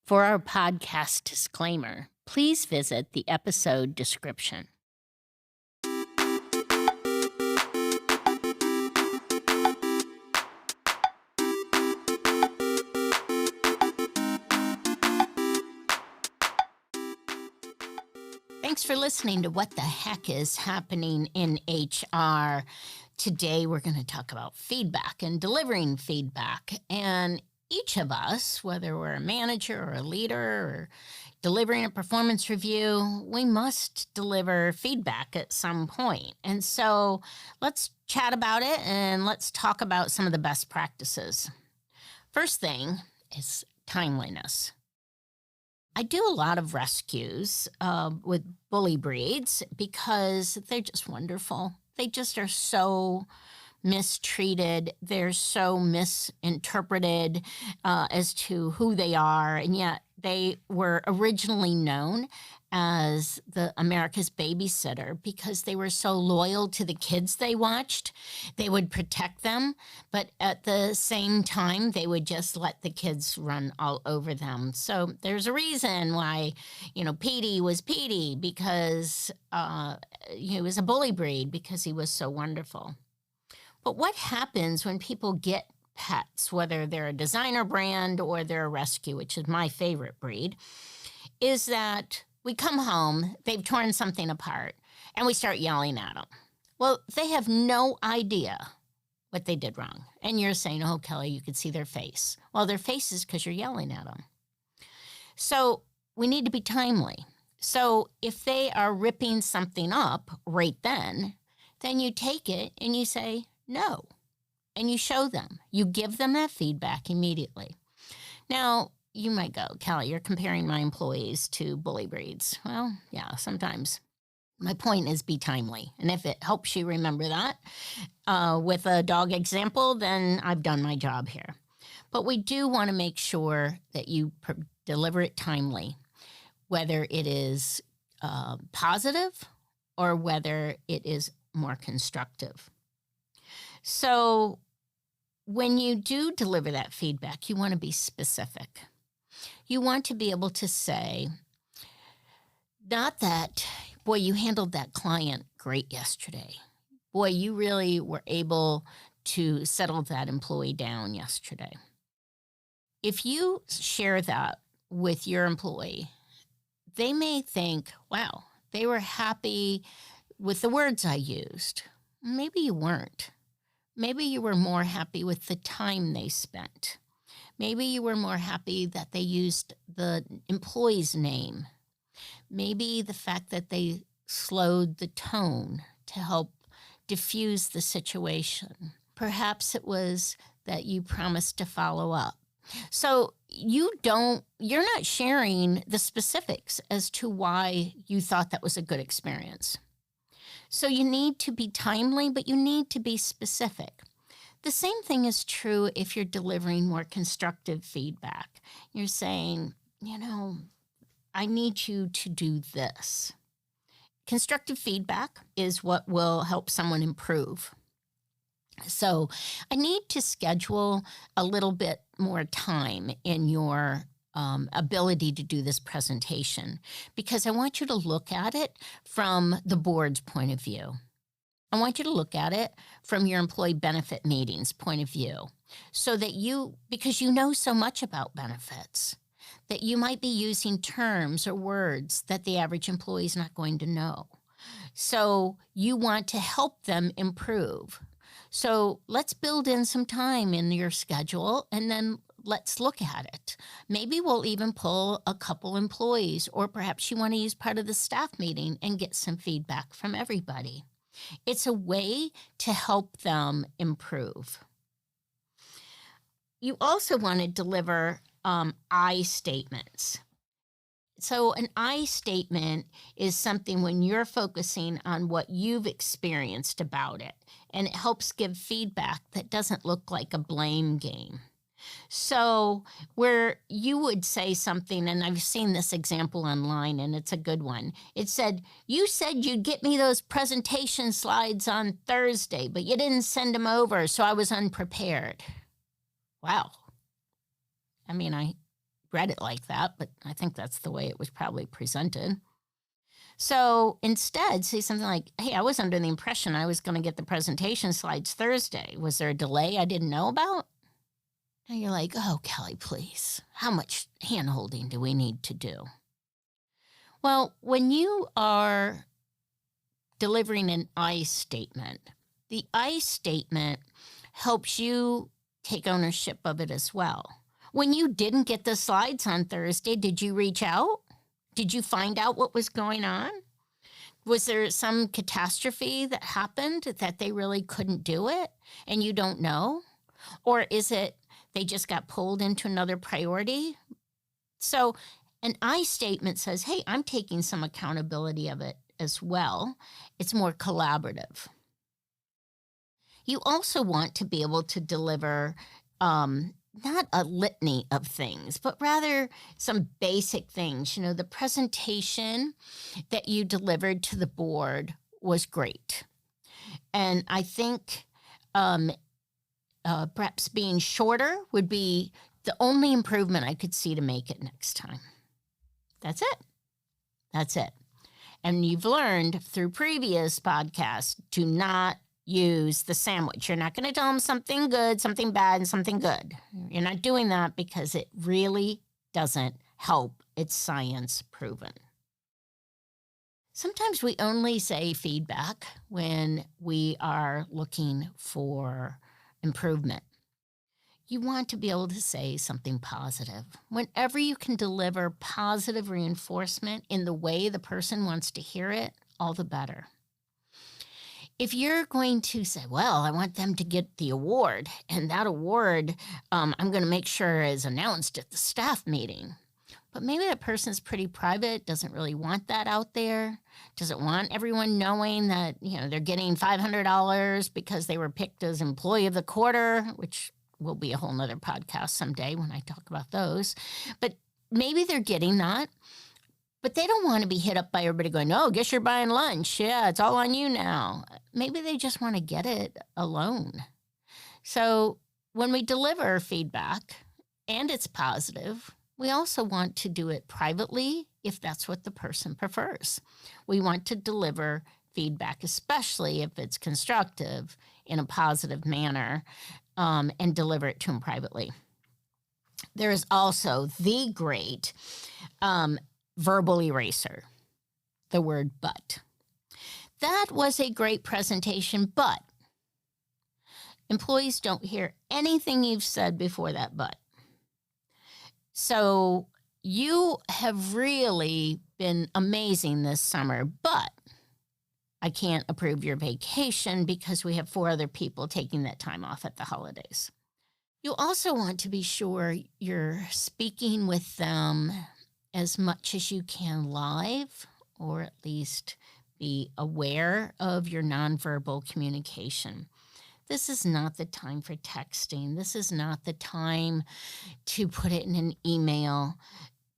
For our podcast disclaimer, please visit the episode description. Thanks for listening to What the Heck is Happening in HR. Today, we're going to talk about feedback and delivering feedback. And each of us, whether we're a manager or a leader or delivering a performance review, we must deliver feedback at some point. And so let's chat about it and let's talk about some of the best practices. First thing is timeliness. I do a lot of rescues with bully breeds because they're just wonderful. They just are so mistreated. They're so misinterpreted as to who they are. And yet they were originally known as the America's babysitter because they were so loyal to the kids they watched. They would protect them, but at the same time, they would just let the kids run all over them. So there's a reason why, Petey was Petey because he was a bully breed because he was so wonderful. But what happens when people get pets, whether they're a designer brand or they're a rescue, which is my favorite breed, is that we come home, they've torn something apart, and we start yelling at them. Well, they have no idea what they did wrong. And you're saying, oh, Kelly, you could see their face. Well, their face is because you're yelling at them. So we need to be timely. So if they are ripping something up right then you take it and you say, no, and you show them. You give them that feedback immediately. Now, you might go, Kelly, you're comparing my employees to bully breeds. Well, yeah, sometimes. My point is be timely. And if it helps you remember that with a dog example, then I've done my job here. But we do want to make sure that you deliver it timely, whether it is positive or whether it is more constructive. So when you do deliver that feedback, you want to be specific. You want to be able to say, not that, boy, you handled that client great yesterday. Boy, you really were able to settle that employee down yesterday. If you share that with your employee, they may think, wow, they were happy with the words I used. Maybe you weren't. Maybe you were more happy with the time they spent. Maybe you were more happy that they used the employee's name. Maybe the fact that they slowed the tone to help diffuse the situation. Perhaps it was that you promised to follow up. So you're not sharing the specifics as to why you thought that was a good experience. So you need to be timely, but you need to be specific. The same thing is true if you're delivering more constructive feedback. You're saying, I need you to do this. Constructive feedback is what will help someone improve. So I need to schedule a little bit more time in your ability to do this presentation because I want you to look at it from the board's point of view. I want you to look at it from your employee benefit meetings point of view so that because you know so much about benefits, that you might be using terms or words that the average employee is not going to know. So you want to help them improve. So let's build in some time in your schedule and then let's look at it. Maybe we'll even pull a couple employees, or perhaps you want to use part of the staff meeting and get some feedback from everybody. It's a way to help them improve. You also want to deliver I statements. So an I statement is something when you're focusing on what you've experienced about it, and it helps give feedback that doesn't look like a blame game. So where you would say something, and I've seen this example online, and it's a good one. It said, you said you'd get me those presentation slides on Thursday, but you didn't send them over, so I was unprepared. Wow. I read it like that, but I think that's the way it was probably presented. So instead, say something like, hey, I was under the impression I was going to get the presentation slides Thursday. Was there a delay I didn't know about? And you're like, oh, Kelly, please. How much hand holding do we need to do? Well, when you are delivering an I statement, the I statement helps you take ownership of it as well. When you didn't get the slides on Thursday, did you reach out? Did you find out what was going on? Was there some catastrophe that happened that they really couldn't do it and you don't know? Or is it they just got pulled into another priority? So an I statement says, hey, I'm taking some accountability of it as well. It's more collaborative. You also want to be able to deliver not a litany of things, but rather some basic things. You know, the presentation that you delivered to the board was great. And I think perhaps being shorter would be the only improvement I could see to make it next time. That's it. That's it. And you've learned through previous podcasts to not use the sandwich. You're not going to tell them something good, something bad, and something good. You're not doing that because it really doesn't help. It's science proven. Sometimes we only say feedback when we are looking for improvement. You want to be able to say something positive. Whenever you can deliver positive reinforcement in the way the person wants to hear it, all the better. If you're going to say, well, I want them to get the award, and that award I'm going to make sure is announced at the staff meeting, but maybe that person's pretty private, doesn't really want that out there, doesn't want everyone knowing that, you know, they're getting $500 because they were picked as employee of the quarter, which will be a whole nother podcast someday when I talk about those. But maybe they're getting that, but they don't want to be hit up by everybody going, oh, guess you're buying lunch. Yeah, it's all on you now. Maybe they just want to get it alone. So when we deliver feedback and it's positive, we also want to do it privately if that's what the person prefers. We want to deliver feedback, especially if it's constructive, in a positive manner, and deliver it to them privately. There is also the great verbal eraser, the word but. That was a great presentation, but employees don't hear anything you've said before that but. So you have really been amazing this summer, but I can't approve your vacation because we have 4 other people taking that time off at the holidays. You also want to be sure you're speaking with them as much as you can live, or at least be aware of your nonverbal communication. This is not the time for texting. This is not the time to put it in an email.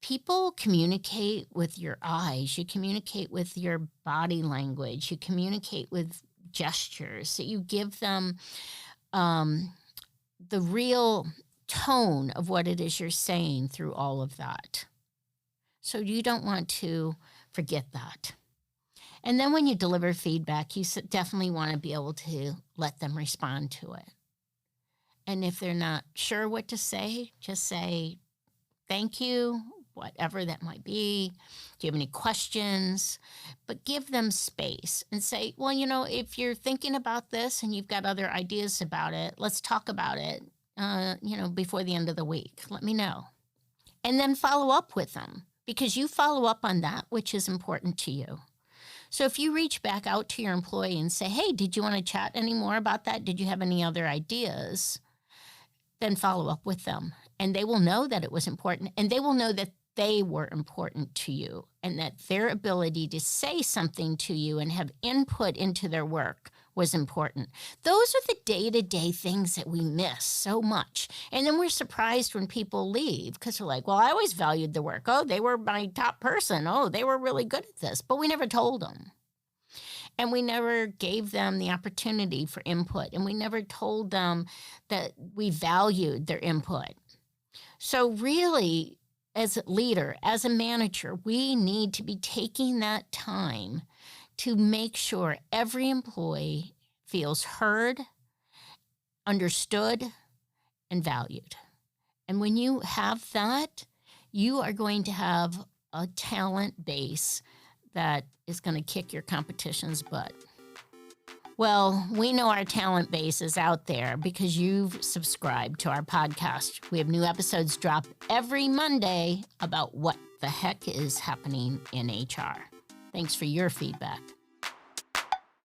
People communicate with your eyes. You communicate with your body language. You communicate with gestures. So you give them the real tone of what it is you're saying through all of that. So you don't want to forget that. And then when you deliver feedback, you definitely want to be able to let them respond to it. And if they're not sure what to say, just say, thank you, whatever that might be. Do you have any questions? But give them space and say, well, you know, if you're thinking about this and you've got other ideas about it, let's talk about it, before the end of the week. Let me know. And then follow up with them, because you follow up on that which is important to you. So if you reach back out to your employee and say, hey, did you want to chat any more about that? Did you have any other ideas? Then follow up with them. And they will know that it was important, and they will know that they were important to you, and that their ability to say something to you and have input into their work was important. Those are the day-to-day things that we miss so much. And then we're surprised when people leave because they're like, well, I always valued the work. Oh, they were my top person. Oh, they were really good at this. But we never told them. And we never gave them the opportunity for input. And we never told them that we valued their input. So really, as a leader, as a manager, we need to be taking that time to make sure every employee feels heard, understood, and valued. And when you have that, you are going to have a talent base that is going to kick your competition's butt. Well, we know our talent base is out there because you've subscribed to our podcast. We have new episodes drop every Monday about what the heck is happening in HR. Thanks for your feedback.